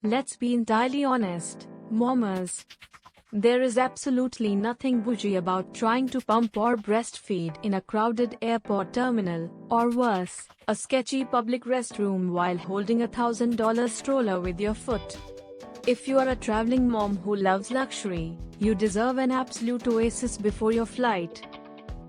Let's be entirely honest, mamas. There is absolutely nothing bougie about trying to pump or breastfeed in a crowded airport terminal, or worse, a sketchy public restroom while holding a $1,000 stroller with your foot. If you are a traveling mom who loves luxury, you deserve an absolute oasis before your flight.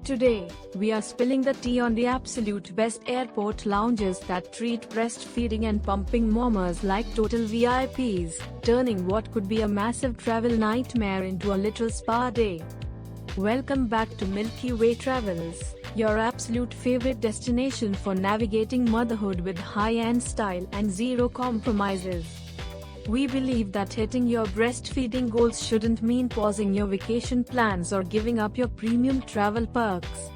Today, we are spilling the tea on the absolute best airport lounges that treat breastfeeding and pumping mamas like total VIPs, turning what could be a massive travel nightmare into a literal spa day. Welcome back to Milky Way Travels, your absolute favorite destination for navigating motherhood with high-end style and zero compromises. We believe that hitting your breastfeeding goals shouldn't mean pausing your vacation plans or giving up your premium travel perks.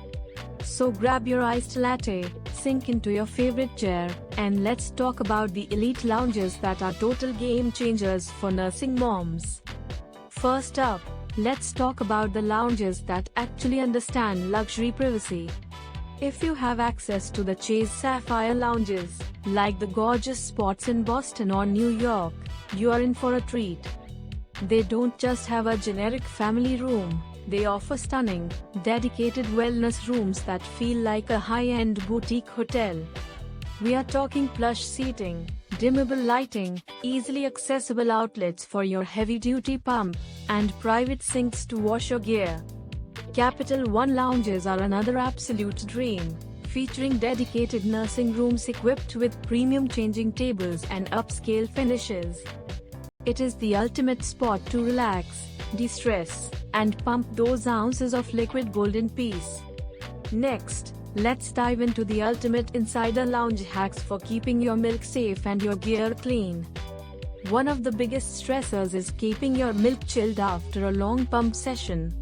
So grab your iced latte, sink into your favorite chair, and let's talk about the elite lounges that are total game changers for nursing moms. First up, let's talk about the lounges that actually understand luxury privacy. If you have access to the Chase Sapphire Lounges, like the gorgeous spots in Boston or New York, you are in for a treat. They don't just have a generic family room, they offer stunning, dedicated wellness rooms that feel like a high-end boutique hotel. We are talking plush seating, dimmable lighting, easily accessible outlets for your heavy-duty pump, and private sinks to wash your gear. Capital One lounges are another absolute dream, featuring dedicated nursing rooms equipped with premium changing tables and upscale finishes. It is the ultimate spot to relax, de-stress, and pump those ounces of liquid gold in peace. Next, let's dive into the ultimate insider lounge hacks for keeping your milk safe and your gear clean. One of the biggest stressors is keeping your milk chilled after a long pump session.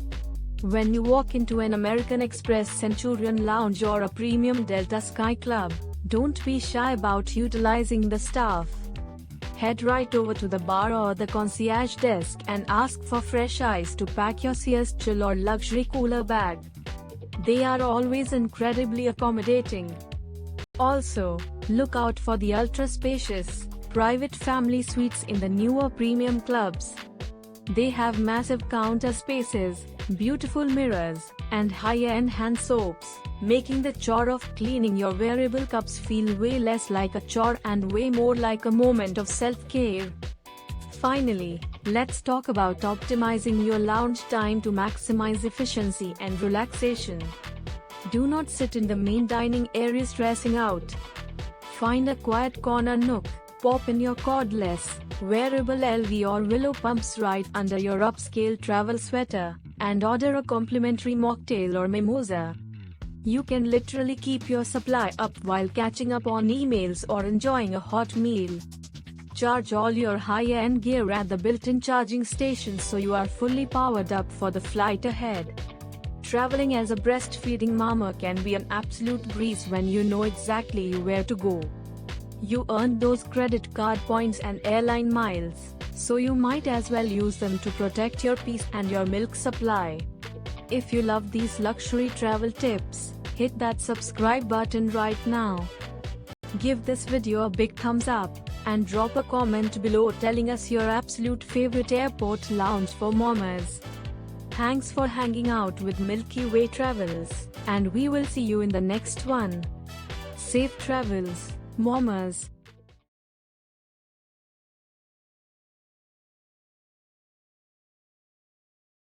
When you walk into an American Express Centurion lounge or a premium Delta Sky Club, don't be shy about utilizing the staff. Head right over to the bar or the concierge desk and ask for fresh ice to pack your Sears chill or luxury cooler bag. They are always incredibly accommodating. Also, look out for the ultra-spacious, private family suites in the newer premium clubs. They have massive counter spaces, beautiful mirrors, and high-end hand soaps, making the chore of cleaning your wearable cups feel way less like a chore and way more like a moment of self-care. Finally, let's talk about optimizing your lounge time to maximize efficiency and relaxation. Do not sit in the main dining area stressing out. Find a quiet corner nook, pop in your cordless, wearable LV or willow pumps right under your upscale travel sweater, and order a complimentary mocktail or mimosa. You can literally keep your supply up while catching up on emails or enjoying a hot meal. Charge all your high-end gear at the built-in charging station so you are fully powered up for the flight ahead. Traveling as a breastfeeding mama can be an absolute breeze when you know exactly where to go. You earned those credit card points and airline miles, so you might as well use them to protect your peace and your milk supply. If you love these luxury travel tips, hit that subscribe button right now. Give this video a big thumbs up, and drop a comment below telling us your absolute favorite airport lounge for mamas. Thanks for hanging out with Milky Way Travels, and we will see you in the next one. Safe travels, mamas.